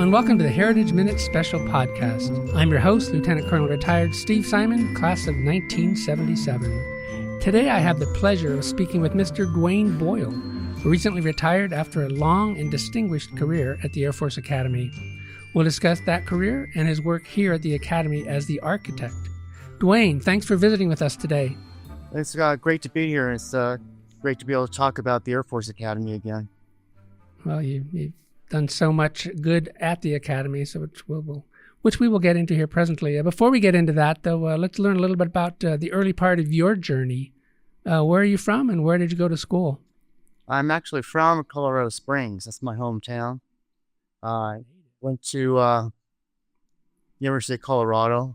and welcome to the Heritage Minute Special Podcast. I'm your host, Lieutenant Colonel Retired Steve Simon, class of 1977. Today I have the pleasure of speaking with Mr. Duane Boyle, who recently retired after a long and distinguished career at the Air Force Academy. We'll discuss that career and his work here at the Academy as the architect. Duane, thanks for visiting with us today. It's great to be here. It's great to be able to talk about the Air Force Academy again. Well, you've done so much good at the Academy, so which we will get into here presently. Before we get into that, though, let's learn a little bit about the early part of your journey. Where are you from, and where did you go to school? I'm actually from Colorado Springs. That's my hometown. I went to University of Colorado,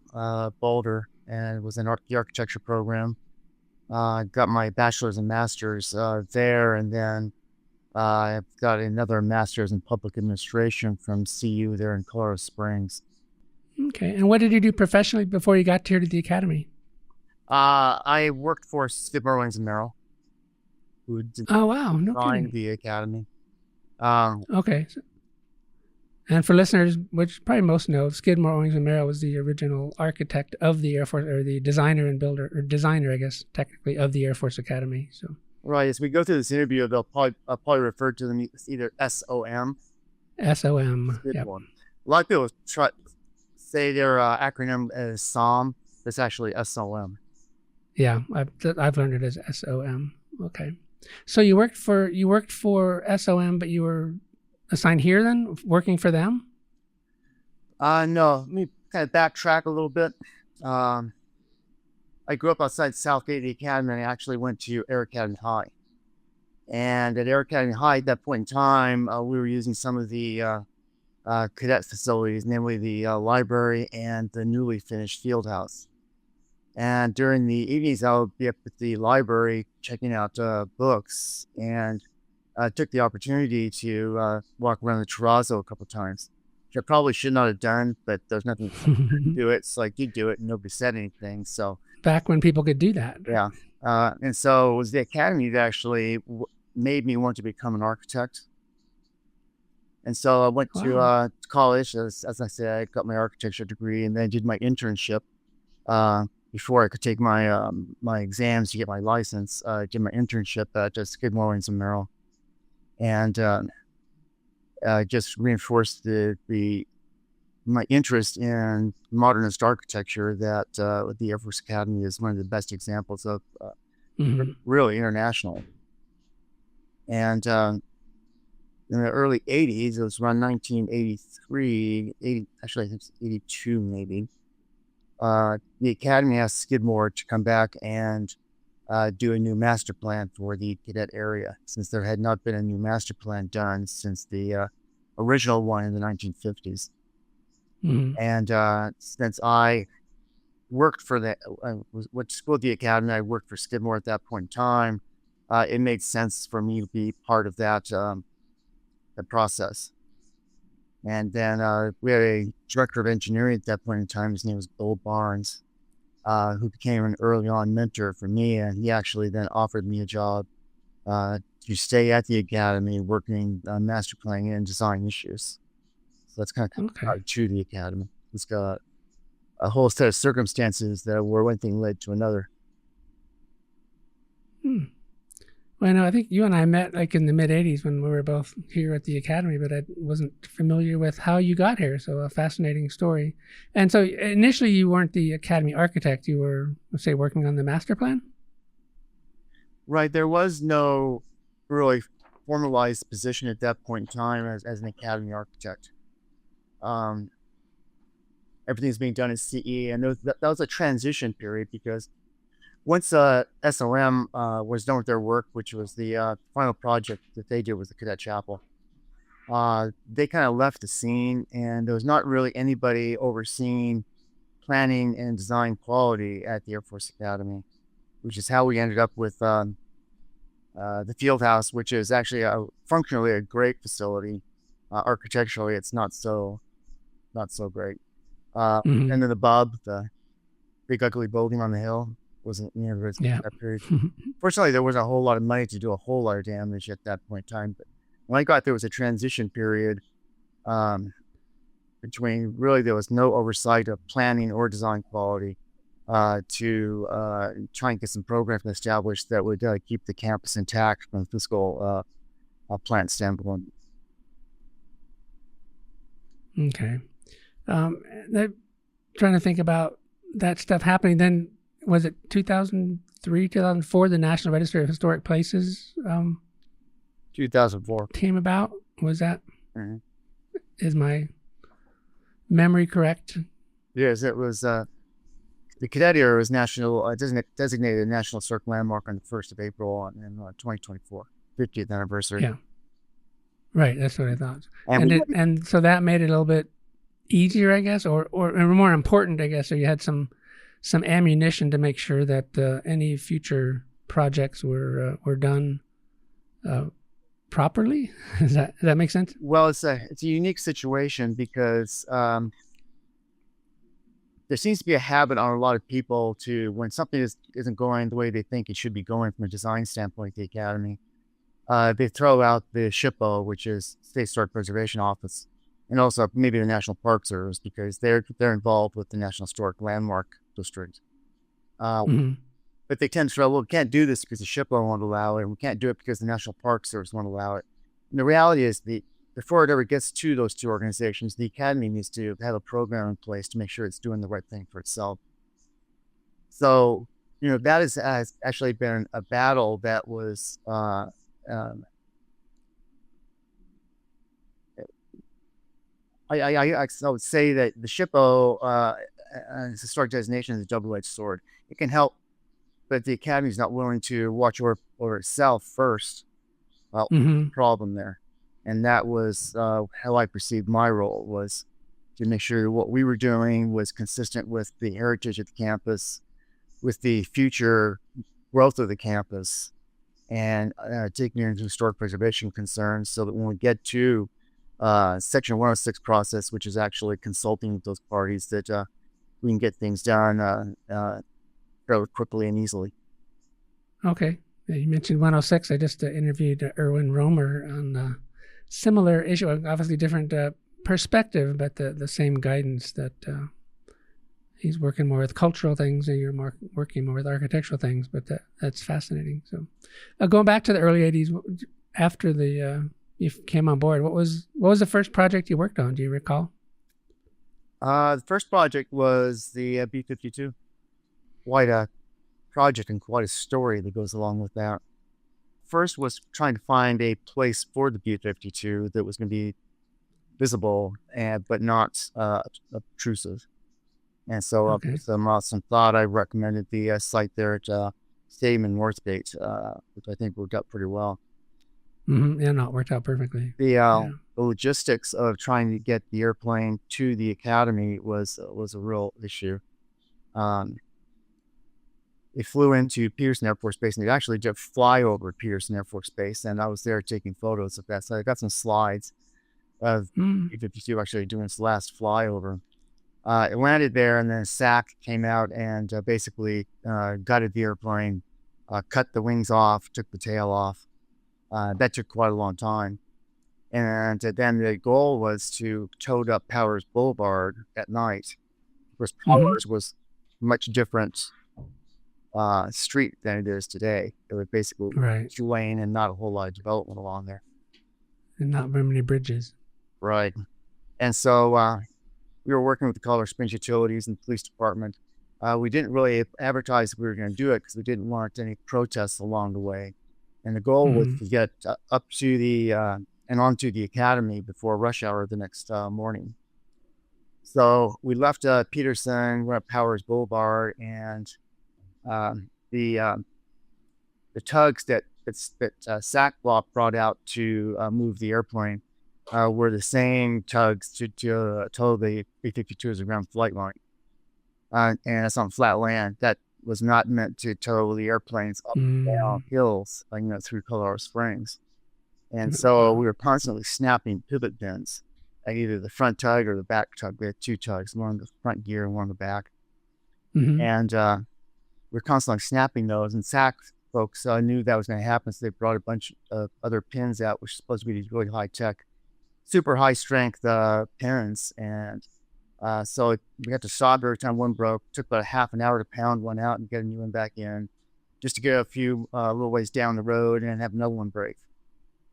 Boulder, and was in the architecture program. Got my bachelor's and master's there, and then I've got another master's in public administration from CU there in Colorado Springs. Okay. And what did you do professionally before you got here to the Academy? I worked for Skidmore, Owings & Merrill, who designed the Academy. Okay. And for listeners, which probably most know, Skidmore, Owings & Merrill was the original architect of the Air Force, or the designer and builder, or designer, I guess, technically, of the Air Force Academy. So. Right. As we go through this interview, they'll probably refer to them as either SOM. SOM. Yep. A lot of people say their acronym as SOM. It's actually SOM. Yeah, I've learned it as SOM. Okay. So you worked for SOM, but you were assigned here then, working for them? No. Let me kind of backtrack a little bit. I grew up outside Southgate of the Academy, and I actually went to Air Academy High. And at Air Academy High, at that point in time, we were using some of the cadet facilities, namely the library and the newly finished field house. And during the evenings, I would be up at the library checking out books, and I took the opportunity to walk around the terrazzo a couple of times, which I probably should not have done, but there's nothing to do it. It's like you do it and nobody said anything. So back when people could do that. Yeah. And so it was the Academy that actually made me want to become an architect. And so I went to college. As I said, I got my architecture degree, and then did my internship before I could take my my exams to get my license. I did my internship at Skidmore, Owings & Merrill, and just reinforced my interest in modernist architecture, that the Air Force Academy is one of the best examples of really international. And in the early 80s, it was around 1983, actually I think it's 82 maybe, the Academy asked Skidmore to come back and do a new master plan for the cadet area, since there had not been a new master plan done since the original one in the 1950s. And since I worked for went to school at the Academy, I worked for Skidmore at that point in time, it made sense for me to be part of that the process. And then we had a director of engineering at that point in time. His name was Bill Barnes, who became an early on mentor for me, and he actually then offered me a job to stay at the Academy working on master planning and design issues. So that's kind of to the Academy. It's got a whole set of circumstances that where one thing led to another. Well, I think you and I met like in the mid-'80s when we were both here at the Academy, but I wasn't familiar with how you got here. So a fascinating story. And so initially you weren't the Academy architect. You were, let's say, working on the master plan? Right. There was no really formalized position at that point in time as an Academy architect. Everything's being done in CE, and that was a transition period, because once SOM was done with their work, which was the final project that they did was the Cadet Chapel, they kind of left the scene, and there was not really anybody overseeing planning and design quality at the Air Force Academy, which is how we ended up with the field house, which is actually functionally a great facility. Architecturally, it's not so great. And then the Bob, the big ugly building on the hill, wasn't that period. Fortunately, there wasn't a whole lot of money to do a whole lot of damage at that point in time. But when I got there, was a transition period between really there was no oversight of planning or design quality to try and get some programs established that would keep the campus intact from a fiscal plant standpoint. Okay. Trying to think about that stuff happening. Then was it 2003, 2004, the National Register of Historic Places 2004 came about? Was that? Mm-hmm. Is my memory correct? Yes, it was. The cadet era was national designated a National Historic Landmark on the 1st of April in 2024, 50th anniversary. Yeah. Right, that's what I thought. And and so that made it a little bit easier, I guess, or more important, I guess. So you had some ammunition to make sure that any future projects were done properly. Does that make sense? Well, it's a unique situation because there seems to be a habit on a lot of people to, when something isn't going the way they think it should be going from a design standpoint at the academy, they throw out the SHPO, which is State Historic Preservation Office, and also maybe the National Park Service, because they're involved with the National Historic Landmark District. But they tend to throw, well, we can't do this because the SHPO won't allow it, and we can't do it because the National Park Service won't allow it. And the reality is, before it ever gets to those two organizations, the academy needs to have a program in place to make sure it's doing the right thing for itself. So, that has actually been a battle that was I would say that the SHPO historic designation is a double-edged sword. It can help, but the academy is not willing to watch over itself first. Well, the problem there. And that was how I perceived my role, was to make sure what we were doing was consistent with the heritage of the campus, with the future growth of the campus, and taking into historic preservation concerns, so that when we get to Section 106 process, which is actually consulting with those parties, that we can get things done fairly quickly and easily. Okay. You mentioned 106. I just interviewed Erwin Romer on similar issue, obviously different perspective, but the same guidance, that he's working more with cultural things and you're working more with architectural things, but that's fascinating. So going back to the early 80s, after you came on board, what was the first project you worked on? Do you recall? The first project was the B-52. Quite a project and quite a story that goes along with that. First was trying to find a place for the B-52 that was going to be visible but not obtrusive. And so after some thought, I recommended the site there at Stadium in Northgate, which I think worked out pretty well. Yeah, no, it worked out perfectly. The logistics of trying to get the airplane to the academy was a real issue. They flew into Peterson Air Force Base, and they actually did fly over Peterson Air Force Base, and I was there taking photos of that. So I got some slides of B-52 actually doing its last flyover. It landed there, and then SAC came out and basically gutted the airplane, cut the wings off, took the tail off. That took quite a long time. And then the goal was to tow up Powers Boulevard at night. Of course, Powers was much different street than it is today. It was basically two lane and not a whole lot of development along there. And not very many bridges. Right. And so we were working with the Colorado Springs Utilities and the police department. We didn't really advertise that we were going to do it because we didn't want any protests along the way. And the goal was to get up to the and onto the academy before rush hour the next morning. So we left Peterson, went up Powers Boulevard, and the tugs that SAC Block brought out to move the airplane were the same tugs to tow the B-52 as a ground flight line. And it's on flat land. That was not meant to tow the airplanes up and down hills, through Colorado Springs. And so we were constantly snapping pivot pins at either the front tug or the back tug. We had two tugs, one on the front gear and one on the back. And we're constantly snapping those. And SAC folks knew that was going to happen, so they brought a bunch of other pins out, which is supposed to be these really high-tech super high strength pins, and so we had to stop every time one broke. It took about a half an hour to pound one out and get a new one back in, just to get a few little ways down the road and have another one break.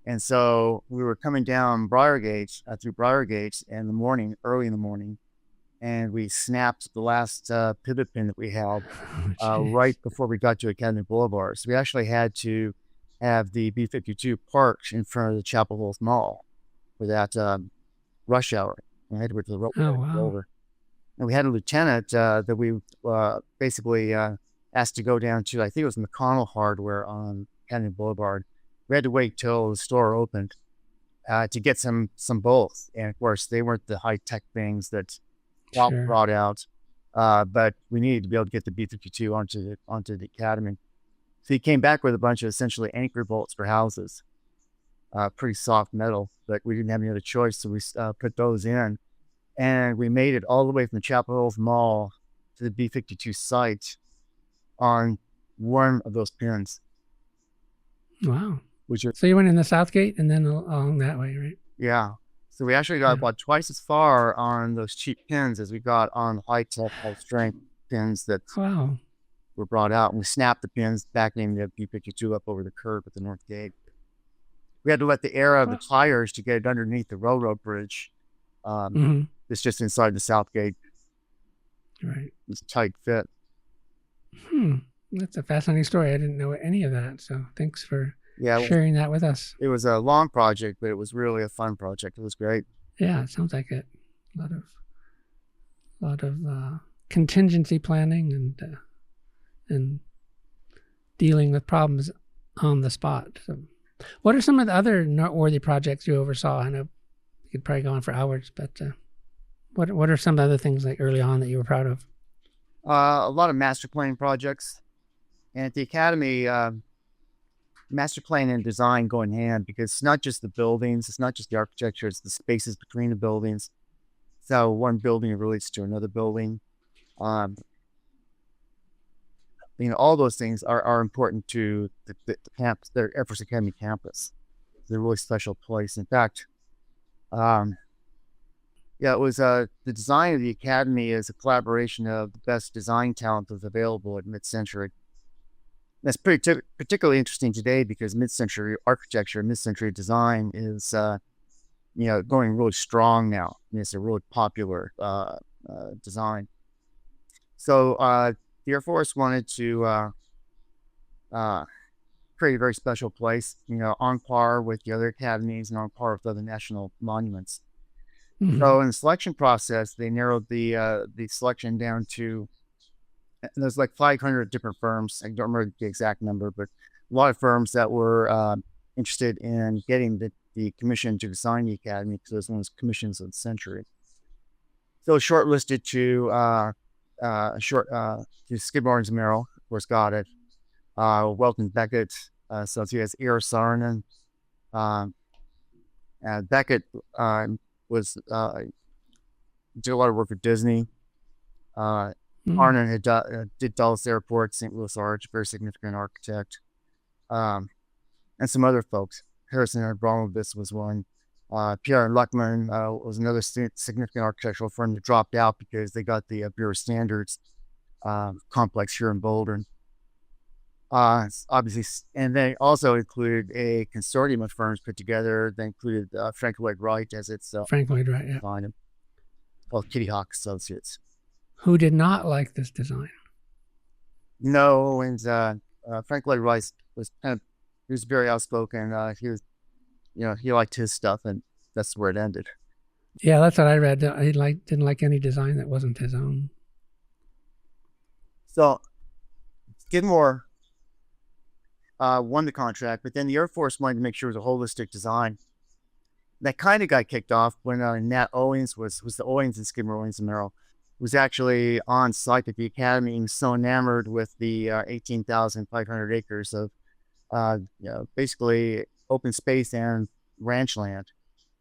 And so we were coming down through Briargate in the morning, early in the morning, and we snapped the last pivot pin that we had right before we got to Academy Boulevard. So we actually had to have the B-52 parked in front of the Chapel Hills Mall for that rush hour. We had to wait for the road over. And we had a lieutenant that we basically asked to go down to, I think it was McConnell Hardware on Academy Boulevard. We had to wait till the store opened to get some bolts. And of course, they weren't the high-tech things that brought out, but we needed to be able to get the B-52 onto the Academy. So he came back with a bunch of essentially anchor bolts for houses, pretty soft metal, but we didn't have any other choice, so we put those in. And we made it all the way from the Chapel Hills Mall to the B-52 site on one of those pins. Wow. So you went in the south gate and then along that way, right? Yeah. So we actually got about twice as far on those cheap pins as we got on high-tech, high-strength pins that were brought out. And we snapped the pins back in the B-52 up over the curb at the north gate. We had to let the air out of the tires to get it underneath the railroad bridge. It's just inside the south gate. Right. It's a tight fit. That's a fascinating story. I didn't know any of that. So thanks for sharing that with us. It was a long project, but it was really a fun project. It was great. Yeah, it sounds like it. A lot of contingency planning and dealing with problems on the spot. So, what are some of the other noteworthy projects you oversaw? I know you could probably go on for hours, but what are some of the other things like early on that you were proud of? A lot of master planning projects, and at the Academy, master plan and design go in hand, because it's not just the buildings, it's not just the architecture, it's the spaces between the buildings. It's how one building relates to another building. All those things are important to the campus, the Air Force Academy campus. It's a really special place. In fact, it was the design of the Academy is a collaboration of the best design talent that's available at mid-century. That's particularly interesting today because mid-century architecture, mid-century design is, going really strong now. It's a really popular design. So the Air Force wanted to create a very special place, on par with the other academies and on par with other national monuments. So in the selection process, they narrowed the selection down to, there's like 500 different firms. I don't remember the exact number, but a lot of firms that were interested in getting the commission to design the Academy, because it was one of those commissions of the century. So shortlisted to Skidmore and Merrill, of course, got it. Welton Beckett, so he has Ear Saarinen. Beckett was did a lot of work with Disney. Arnon did Dulles Airport, St. Louis Arch, very significant architect, and some other folks. Harrison and Abramovich was one. Pierre and Luckman was another significant architectural firm that dropped out because they got the Bureau of Standards complex here in Boulder. Obviously, and they also included a consortium of firms put together. They included Frank Lloyd Wright as its Frank Lloyd Wright, called Kitty Hawk Associates. Who did not like this design? No, and Frank Lloyd Wright was he was very outspoken. He was, he liked his stuff, and that's where it ended. Yeah, that's what I read. He didn't like any design that wasn't his own. So Skidmore won the contract, but then the Air Force wanted to make sure it was a holistic design. That kind of got kicked off when Nat Owens was the Owens and Skidmore, Owens and Merrill, was actually on site at the Academy and so enamored with the 18,500 acres of basically open space and ranch land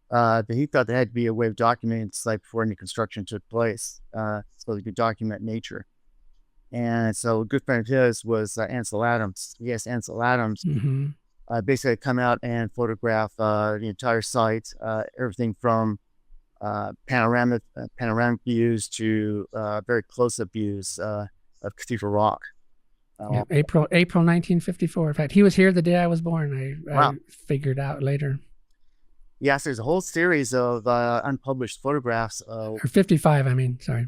that he thought there had to be a way of documenting the site before any construction took place, so they could document nature. And so a good friend of his was Ansel Adams. Yes, Ansel Adams basically come out and photograph the entire site, everything from panoramic views to very close-up views of Cathedral Rock. Yeah, April 1954. In fact, he was here the day I was born. I Wow. figured out later. Yes, there's a whole series of unpublished photographs Or 55, I mean, sorry.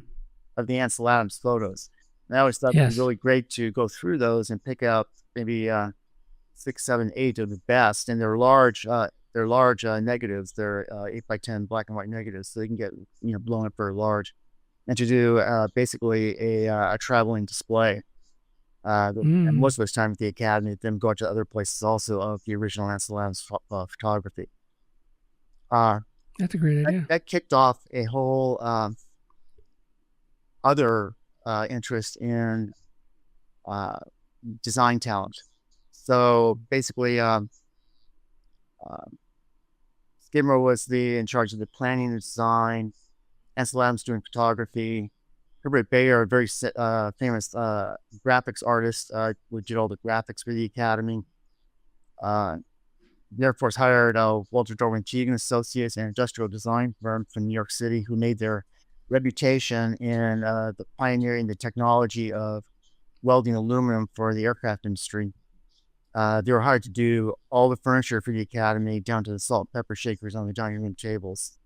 of the Ansel Adams photos. And I always thought it was really great to go through those and pick out maybe 6, 7, 8 of the best. And they're large negatives. They're 8x10 black and white negatives, so they can get blown up very large. And to do basically a traveling display. And most of those time at the Academy, them go to other places also of the original Ansel Adams photography. That's a great idea. That kicked off a whole other interest in design talent. So basically, Skidmore was in charge of the planning and design. Ansel Adams doing photography. Herbert Bayer, a very famous graphics artist, who did all the graphics for the Academy. The Air Force hired Walter Darwin Teague Associates, an industrial design firm from New York City, who made their reputation in the pioneering the technology of welding aluminum for the aircraft industry. They were hired to do all the furniture for the Academy, down to the salt and pepper shakers on the dining room tables.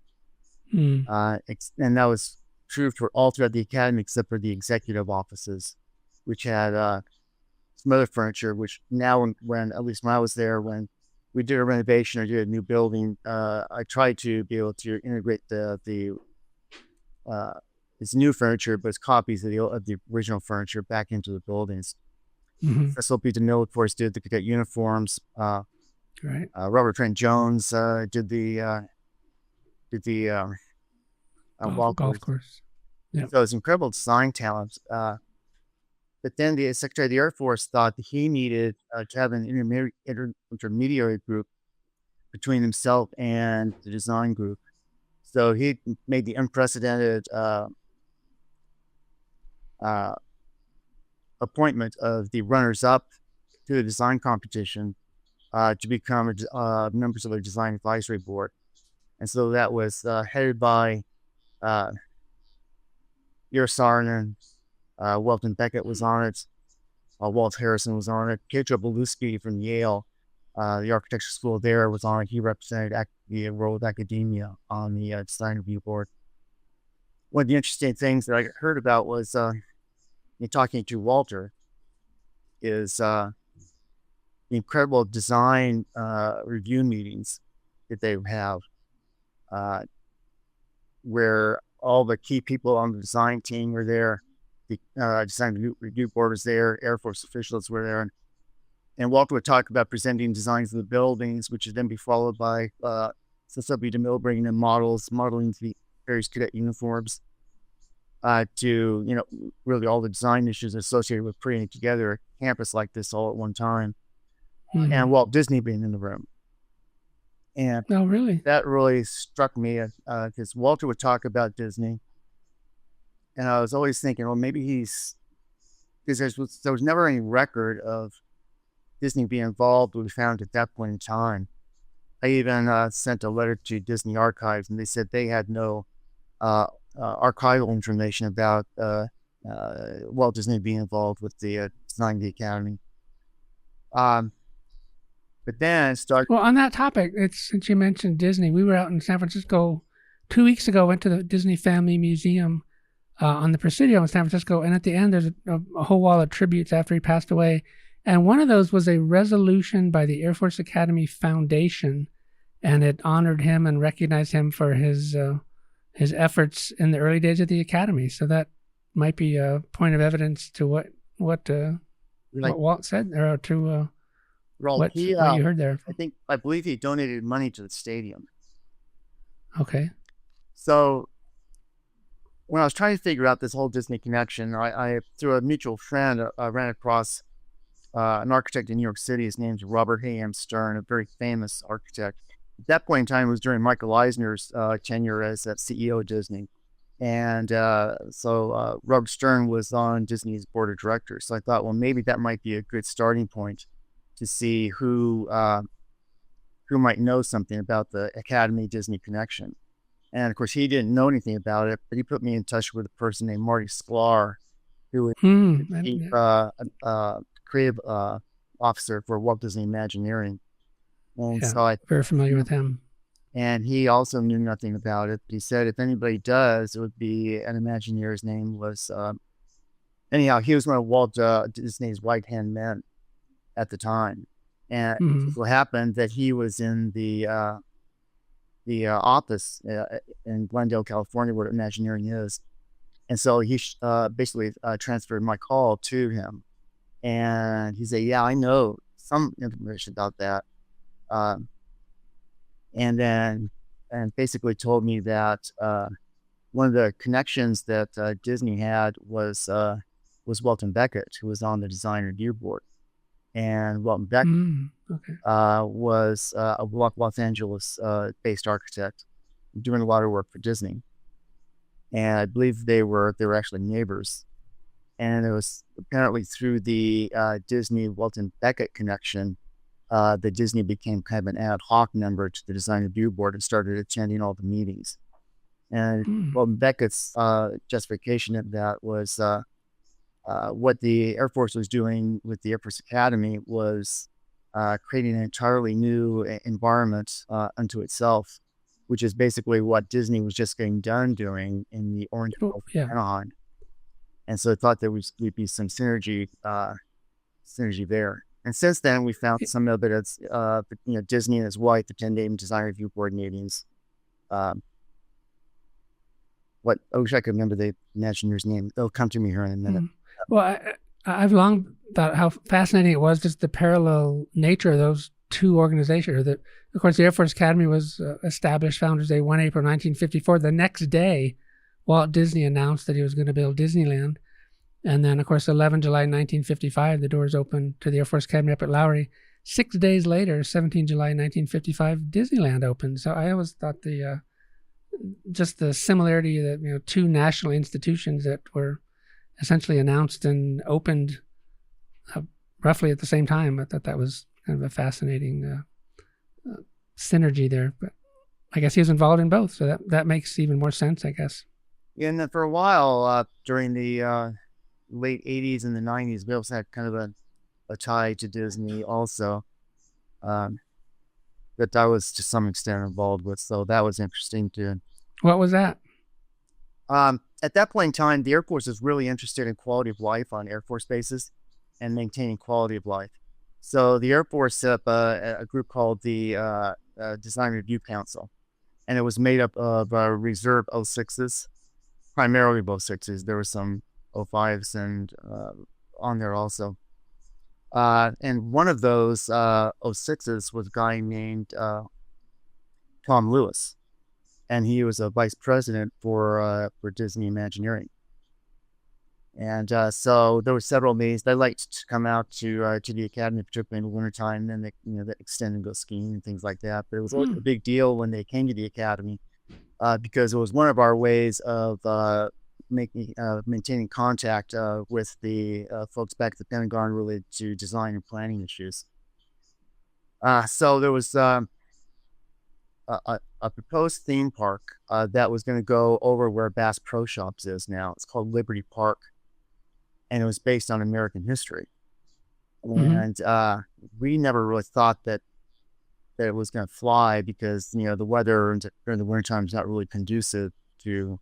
And that was true for all throughout the Academy, except for the executive offices, which had some other furniture, which now, when at least when I was there, when we did a renovation or did a new building, I tried to be able to integrate this new furniture, but it's copies of the original furniture back into the buildings. SLP DeMille, of course, did the cadet uniforms. Right. Robert Trent Jones did the golf course. Yeah. So it's incredible design talent. But then the Secretary of the Air Force thought that he needed to have an intermediary group between himself and the design group. So he made the unprecedented appointment of the runners-up to the design competition to become members of a design advisory board. And so that was headed by Ira Saarinen, Welton Beckett was on it, Walt Harrison was on it, Pietro Beluschi from Yale, the architecture school there, was on it. He represented the role of academia on the design review board. One of the interesting things that I heard about was in talking to Walter is the incredible design review meetings that they have, where all the key people on the design team were there. The design review board was there. Air Force officials were there. And Walter would talk about presenting designs of the buildings, which would then be followed by SLP DeMille bringing in modeling the various cadet uniforms to, really all the design issues associated with putting together a campus like this all at one time. And Walt Disney being in the room. And really? That really struck me because Walter would talk about Disney. And I was always thinking, well, maybe because there was never any record of Disney being involved, we found at that point in time. I even sent a letter to Disney Archives, and they said they had no archival information about Walt Disney being involved with the designing the Academy. But then it started. Well, on that topic, since you mentioned Disney, we were out in San Francisco 2 weeks ago. Went to the Disney Family Museum on the Presidio in San Francisco, and at the end, there's a whole wall of tributes after he passed away. And one of those was a resolution by the Air Force Academy Foundation, and it honored him and recognized him for his efforts in the early days of the Academy. So that might be a point of evidence to what Walt said, or to what you heard there. I believe he donated money to the stadium. Okay. So when I was trying to figure out this whole Disney connection, I through a mutual friend, ran across an architect in New York City. His name's Robert Hayam Stern, a very famous architect. At that point in time, it was during Michael Eisner's tenure as CEO of Disney. And so Robert Stern was on Disney's board of directors. So I thought, well, maybe that might be a good starting point to see who might know something about the Academy Disney connection. And of course, he didn't know anything about it, but he put me in touch with a person named Marty Sklar, who was the chief creative officer for Walt Disney Imagineering. And yeah, so I very familiar with him. And he also knew nothing about it. He said if anybody does, it would be an Imagineer. His name was, anyhow, he was one of Walt Disney's right-hand men at the time. And it just so happened that he was in the office in Glendale, California, where Imagineering is. And so he basically transferred my call to him. And he said, yeah, I know some information about that. And basically told me that one of the connections that Disney had was Welton Beckett, who was on the design review board. And Welton Beckett was a Los Angeles based architect doing a lot of work for Disney. And I believe they were actually neighbors. And it was apparently through the Disney Welton Beckett connection that Disney became kind of an ad hoc member to the design review board and started attending all the meetings. And Welton Beckett's justification of that was what the Air Force was doing with the Air Force Academy was creating an entirely new environment unto itself, which is basically what Disney was just getting done doing in the Orange Grove Anaheim. And so I thought there would be some synergy there. And since then, we found some of it as Disney and his wife attending design review board meetings. I wish I could remember the Imagineer's name. It'll come to me here in a minute. Well, I've long thought how fascinating it was, just the parallel nature of those two organizations. That, of course, the Air Force Academy was established Founders Day 1 April 1954. The next day, Walt Disney announced that he was going to build Disneyland. And then, of course, 11 July 1955, the doors opened to the Air Force Academy up at Lowry. 6 days later, 17 July 1955, Disneyland opened. So I always thought just the similarity that two national institutions that were essentially announced and opened roughly at the same time. I thought that was kind of a fascinating synergy there. But I guess he was involved in both, so that makes even more sense, I guess. Yeah, and then for a while during the late 80s and the 90s, we also had kind of a tie to Disney also that I was to some extent involved with. So that was interesting too. What was that? At that point in time, the Air Force was really interested in quality of life on Air Force bases and maintaining quality of life. So the Air Force set up a group called the Design Review Council, and it was made up of reserve 06s, primarily 06s. There were some 05s and on there also. And one of those 06s was a guy named Tom Lewis, and he was a vice president for Disney Imagineering. And so there were several meetings. They liked to come out to the Academy, particularly in the wintertime, and then they extend and go skiing and things like that. But it was always a big deal when they came to the Academy because it was one of our ways of maintaining contact with the folks back at the Pentagon related to design and planning issues. So there was a proposed theme park that was going to go over where Bass Pro Shops is now. It's called Liberty Park, and it was based on American history. And we never really thought that it was going to fly because the weather during the wintertime is not really conducive to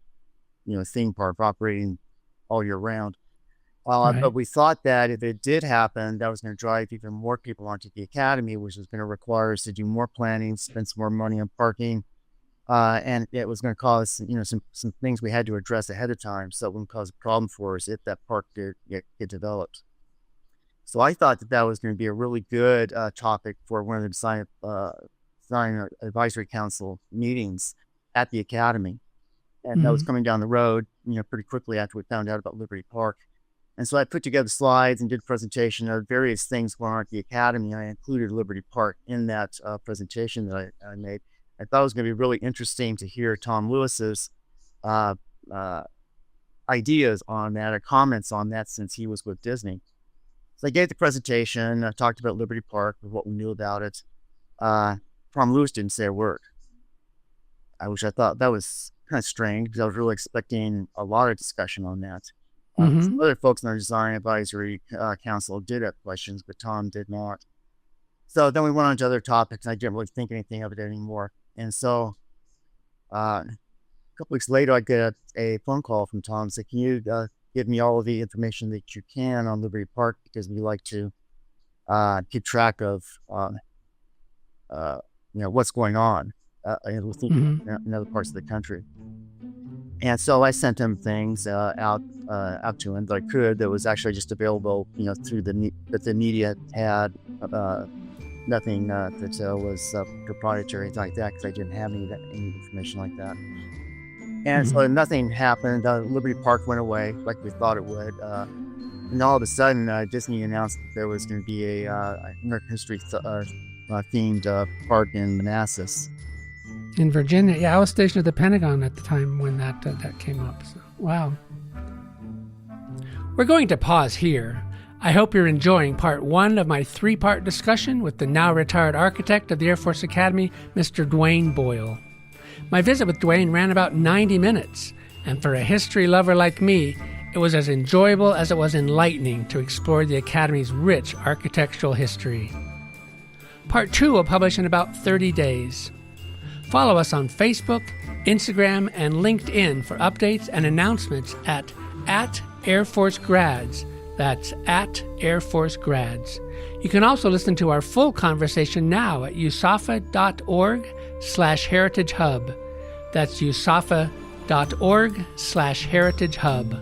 theme park operating all year round. Right. But we thought that if it did happen, that was going to drive even more people onto the Academy, which was going to require us to do more planning, spend some more money on parking, and it was going to cause some things we had to address ahead of time, so it wouldn't cause a problem for us if that park did get developed. So I thought that was going to be a really good topic for one of the design advisory council meetings at the Academy. And that was coming down the road, pretty quickly after we found out about Liberty Park. And so I put together slides and did a presentation of various things going on at the Academy. I included Liberty Park in that presentation that I made. I thought it was going to be really interesting to hear Tom Lewis's ideas on that or comments on that since he was with Disney. So I gave the presentation, talked about Liberty Park, what we knew about it. Prom Lewis didn't say a word, which I thought that was kind of strange because I was really expecting a lot of discussion on that. Some other folks in our design advisory council did have questions, but Tom did not. So then we went on to other topics, and I didn't really think anything of it anymore. And so a couple weeks later, I get a phone call from Tom saying, "Can you give me all of the information that you can on Liberty Park, because we like to keep track of what's going on in other parts of the country." And so I sent him things out to him that I could, that was actually just available, through that the media had, nothing that was proprietary, anything like that, because I didn't have any information like that. And so nothing happened. Liberty Park went away like we thought it would. And all of a sudden, Disney announced that there was going to be a American history themed park in Manassas. In Virginia. Yeah, I was stationed at the Pentagon at the time when that came up. So, wow. We're going to pause here. I hope you're enjoying part 1 of my 3-part discussion with the now retired architect of the Air Force Academy, Mr. Duane Boyle. My visit with Duane ran about 90 minutes, and for a history lover like me, it was as enjoyable as it was enlightening to explore the Academy's rich architectural history. Part 2 will publish in about 30 days. Follow us on Facebook, Instagram, and LinkedIn for updates and announcements at Air Force Grads. That's at Air Force Grads. You can also listen to our full conversation now at usafa.org/heritage hub. That's usafa.org/heritage hub.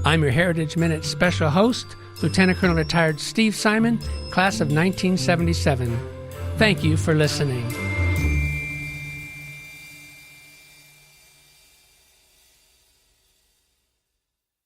I'm your Heritage Minute special host, Lieutenant Colonel Retired Steve Simon, class of 1977. Thank you for listening.